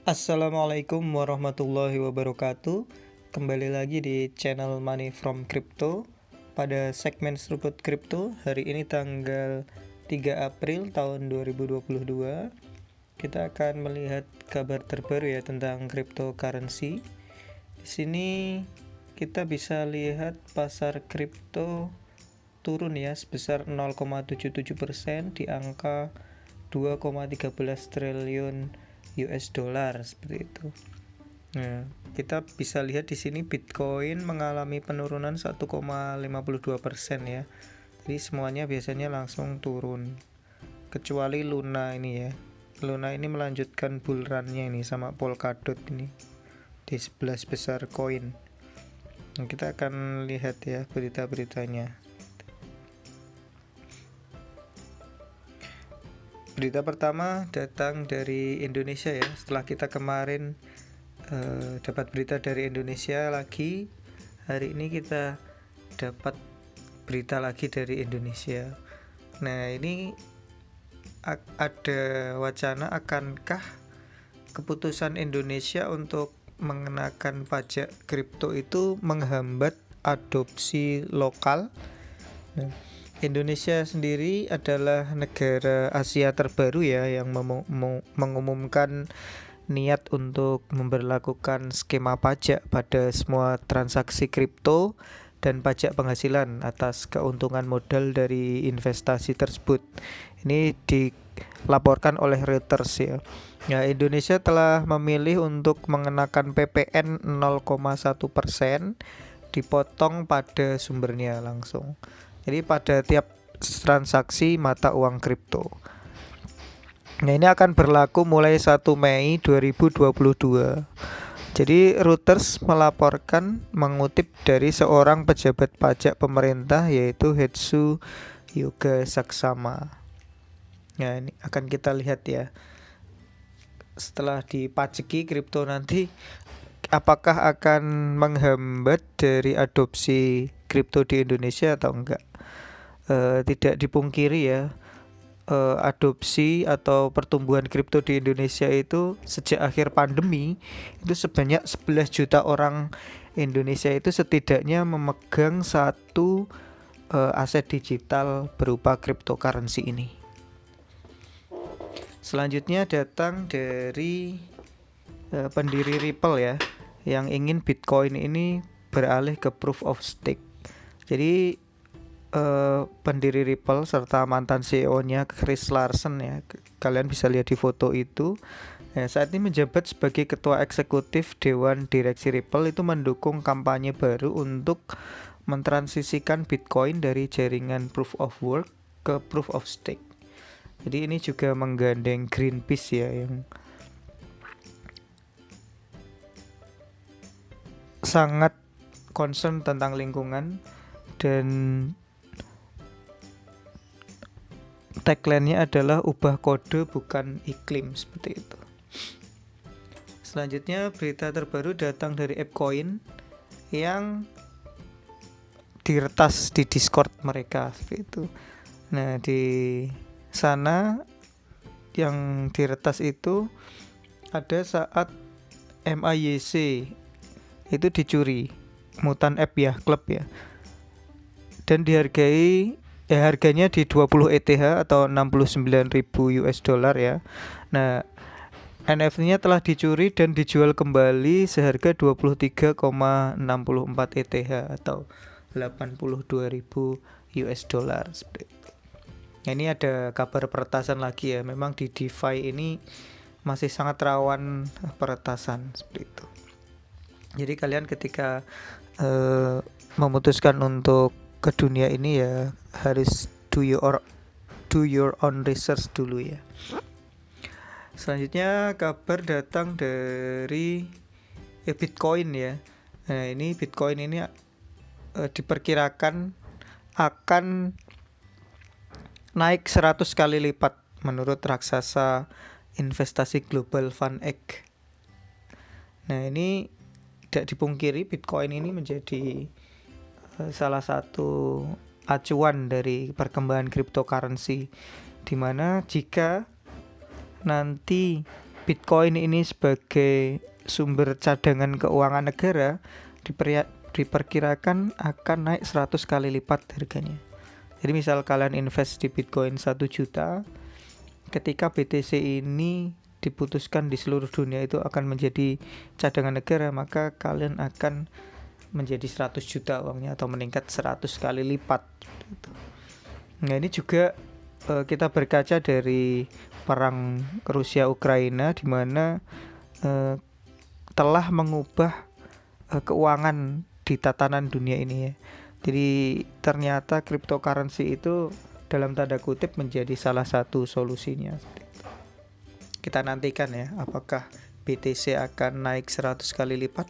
Assalamualaikum warahmatullahi wabarakatuh. Kembali lagi di channel Money from Crypto. Pada segmen seruput kripto hari ini tanggal 3 April tahun 2022, kita akan melihat kabar terbaru ya tentang cryptocurrency. Di sini kita bisa lihat pasar kripto turun ya sebesar 0,77% di angka 2,13 triliun US dollar seperti itu. Nah, kita bisa lihat di sini Bitcoin mengalami penurunan 1,52% ya. Jadi semuanya biasanya langsung turun. Kecuali Luna ini ya. Luna ini melanjutkan bull run-nya ini sama Polkadot ini di 11 besar koin. Nah, kita akan lihat ya berita-beritanya. Berita pertama datang dari Indonesia ya. Setelah kita kemarin dapat berita dari Indonesia lagi, hari ini kita dapat berita lagi dari Indonesia. Nah, ini ada wacana akankah keputusan Indonesia untuk mengenakan pajak kripto itu menghambat adopsi lokal. Nah, Indonesia sendiri adalah negara Asia terbaru ya yang mengumumkan niat untuk memberlakukan skema pajak pada semua transaksi kripto dan pajak penghasilan atas keuntungan modal dari investasi tersebut. Ini dilaporkan oleh Reuters ya. Ya, Indonesia telah memilih untuk mengenakan PPN 0,1% dipotong pada sumbernya langsung. Jadi pada tiap transaksi mata uang kripto. Nah, ini akan berlaku mulai 1 Mei 2022. Jadi Reuters melaporkan mengutip dari seorang pejabat pajak pemerintah yaitu Hetsu Yoga Saksama. Nah, ini akan kita lihat ya. Setelah dipajaki kripto nanti apakah akan menghambat dari adopsi kripto di Indonesia atau enggak? Tidak dipungkiri ya, adopsi atau pertumbuhan kripto di Indonesia itu sejak akhir pandemi itu sebanyak 11 juta orang Indonesia itu setidaknya memegang satu aset digital berupa cryptocurrency ini. Selanjutnya datang dari pendiri Ripple ya, yang ingin Bitcoin ini beralih ke proof of stake. Jadi pendiri Ripple serta mantan CEO-nya Chris Larsen ya, kalian bisa lihat di foto itu. Ya, saat ini menjabat sebagai ketua eksekutif Dewan Direksi Ripple itu mendukung kampanye baru untuk mentransisikan Bitcoin dari jaringan proof of work ke proof of stake. Jadi ini juga menggandeng Greenpeace ya yang sangat concern tentang lingkungan, dan tagline-nya adalah ubah kode bukan iklim seperti itu. Selanjutnya berita terbaru datang dari ApeCoin yang diretas di Discord mereka seperti itu. Nah, di sana yang diretas itu ada saat MAYC itu dicuri, Mutant Ape ya, klub ya. Dan dihargai harganya di 20 ETH atau 69.000 US dollar ya. Nah, NFT-nya telah dicuri dan dijual kembali seharga 23,64 ETH atau 82.000 US dollar seperti itu. Nah, ini ada kabar peretasan lagi ya. Memang di DeFi ini masih sangat rawan peretasan seperti itu. Jadi kalian ketika memutuskan untuk ke dunia ini ya harus do your own research dulu ya. Selanjutnya kabar datang dari Bitcoin ya. Nah, ini Bitcoin ini diperkirakan akan naik 100 kali lipat menurut raksasa investasi global VanEck. Nah, ini tidak dipungkiri Bitcoin ini menjadi salah satu acuan dari perkembangan cryptocurrency, di mana jika nanti Bitcoin ini sebagai sumber cadangan keuangan negara diperkirakan akan naik 100 kali lipat harganya. Jadi misal kalian invest di Bitcoin 1 juta, ketika BTC ini diputuskan di seluruh dunia itu akan menjadi cadangan negara, maka kalian akan menjadi 100 juta uangnya atau meningkat 100 kali lipat. Nah ini juga kita berkaca dari perang Rusia Ukraina di mana telah mengubah keuangan di tatanan dunia ini ya. Jadi ternyata cryptocurrency itu dalam tanda kutip menjadi salah satu solusinya. Kita nantikan ya, apakah BTC akan naik 100 kali lipat.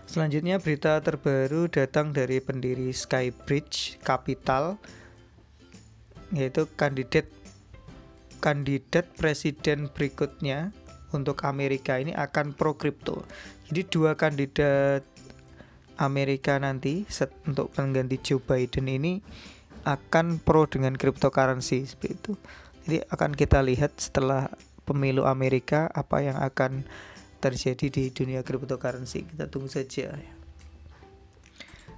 Selanjutnya berita terbaru datang dari pendiri Skybridge Capital, yaitu kandidat presiden berikutnya untuk Amerika ini akan pro kripto. Jadi 2 kandidat Amerika nanti untuk pengganti Joe Biden ini akan pro dengan cryptocurrency seperti itu. Jadi akan kita lihat setelah pemilu Amerika apa yang akan terjadi di dunia cryptocurrency. Kita tunggu saja.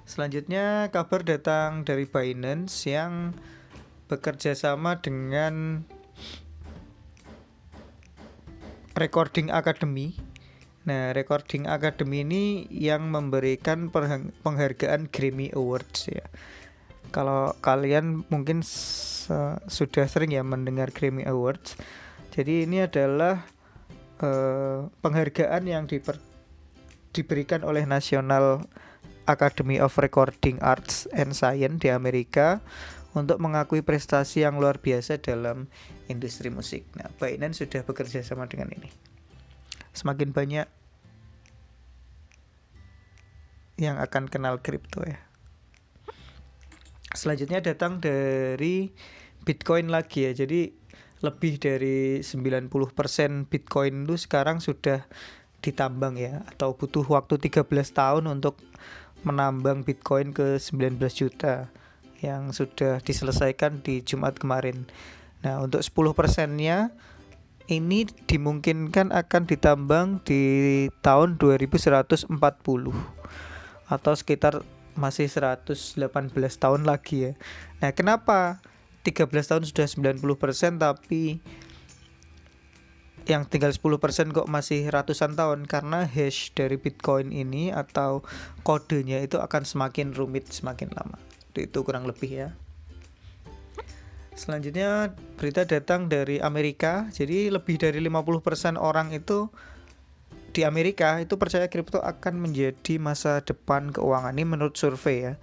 Selanjutnya kabar datang dari Binance yang bekerja sama dengan Recording Academy. Nah, Recording Academy ini yang memberikan penghargaan Grammy Awards ya. Kalau kalian mungkin sudah sering ya mendengar Grammy Awards. Jadi ini adalah penghargaan yang diberikan oleh National Academy of Recording Arts and Science di Amerika untuk mengakui prestasi yang luar biasa dalam industri musik. Nah, Binance sudah bekerja sama dengan ini. Semakin banyak yang akan kenal kripto ya. Selanjutnya datang dari Bitcoin lagi ya. Jadi lebih dari 90% Bitcoin itu sekarang sudah ditambang ya, atau butuh waktu 13 tahun untuk menambang Bitcoin ke 19 juta yang sudah diselesaikan di Jumat kemarin. Nah, untuk 10%-nya ini dimungkinkan akan ditambang di tahun 2140 atau sekitar masih 118 tahun lagi ya. Nah, kenapa 13 tahun sudah 90% tapi yang tinggal 10% kok masih ratusan tahun? Karena hash dari Bitcoin ini atau kodenya itu akan semakin rumit semakin lama. Itu kurang lebih ya. Selanjutnya berita datang dari Amerika. Jadi lebih dari 50% orang itu di Amerika itu percaya kripto akan menjadi masa depan keuangan. Ini menurut survei ya.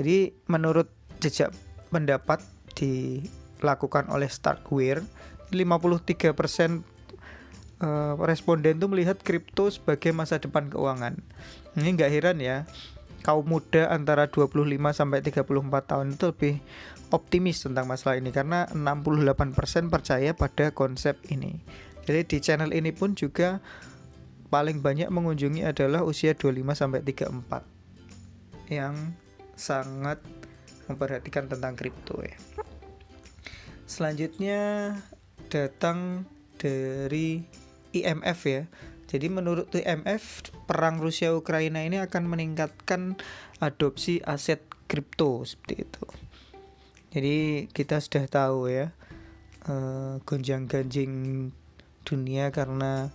Jadi menurut jejak pendapat dilakukan oleh Starkware, 53% responden itu melihat kripto sebagai masa depan keuangan. Ini nggak heran ya, kaum muda antara 25 sampai 34 tahun itu lebih optimis tentang masalah ini karena 68% percaya pada konsep ini. Jadi di channel ini pun juga paling banyak mengunjungi adalah usia 25 sampai 34 yang sangat memperhatikan tentang kripto ya. Selanjutnya datang dari IMF ya. Jadi menurut IMF, perang Rusia Ukraina ini akan meningkatkan adopsi aset kripto seperti itu. Jadi kita sudah tahu ya, gonjang-ganjing dunia karena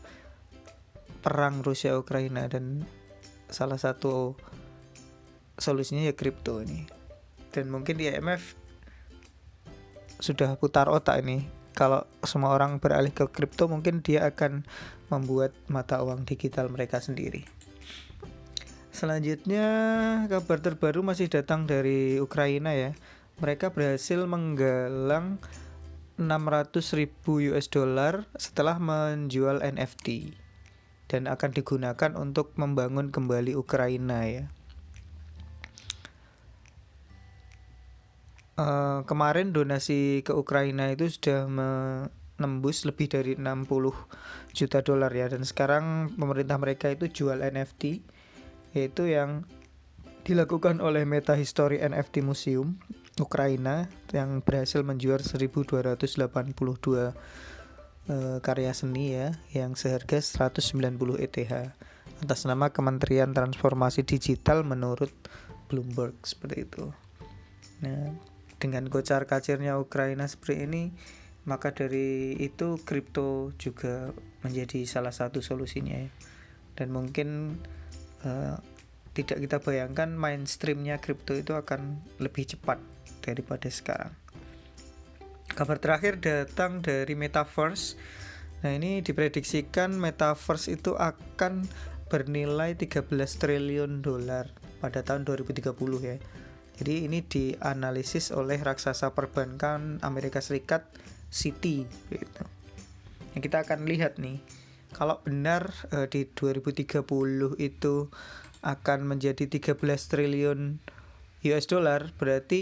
perang Rusia Ukraina, dan salah satu solusinya ya kripto ini. Dan mungkin di IMF sudah putar otak ini. Kalau semua orang beralih ke kripto, mungkin dia akan membuat mata uang digital mereka sendiri. Selanjutnya kabar terbaru masih datang dari Ukraina ya. Mereka berhasil menggalang 600.000 US dollar setelah menjual NFT dan akan digunakan untuk membangun kembali Ukraina ya. Kemarin donasi ke Ukraina itu sudah menembus lebih dari 60 juta dolar ya, dan sekarang pemerintah mereka itu jual NFT, yaitu yang dilakukan oleh Meta History NFT Museum Ukraina yang berhasil menjual 1.282 karya seni ya yang seharga 190 ETH atas nama Kementerian Transformasi Digital menurut Bloomberg, seperti itu. Nah, dengan kocar-kacirnya Ukraina seperti ini, maka dari itu kripto juga menjadi salah satu solusinya ya. Dan mungkin tidak kita bayangkan mainstreamnya kripto itu akan lebih cepat daripada sekarang. Kabar terakhir datang dari Metaverse. Nah, ini diprediksikan Metaverse itu akan bernilai 13 triliun dolar pada tahun 2030 ya. Jadi ini dianalisis oleh raksasa perbankan Amerika Serikat Citi gitu. Nah, kita akan lihat nih, kalau benar di 2030 itu akan menjadi 13 triliun US dollar, berarti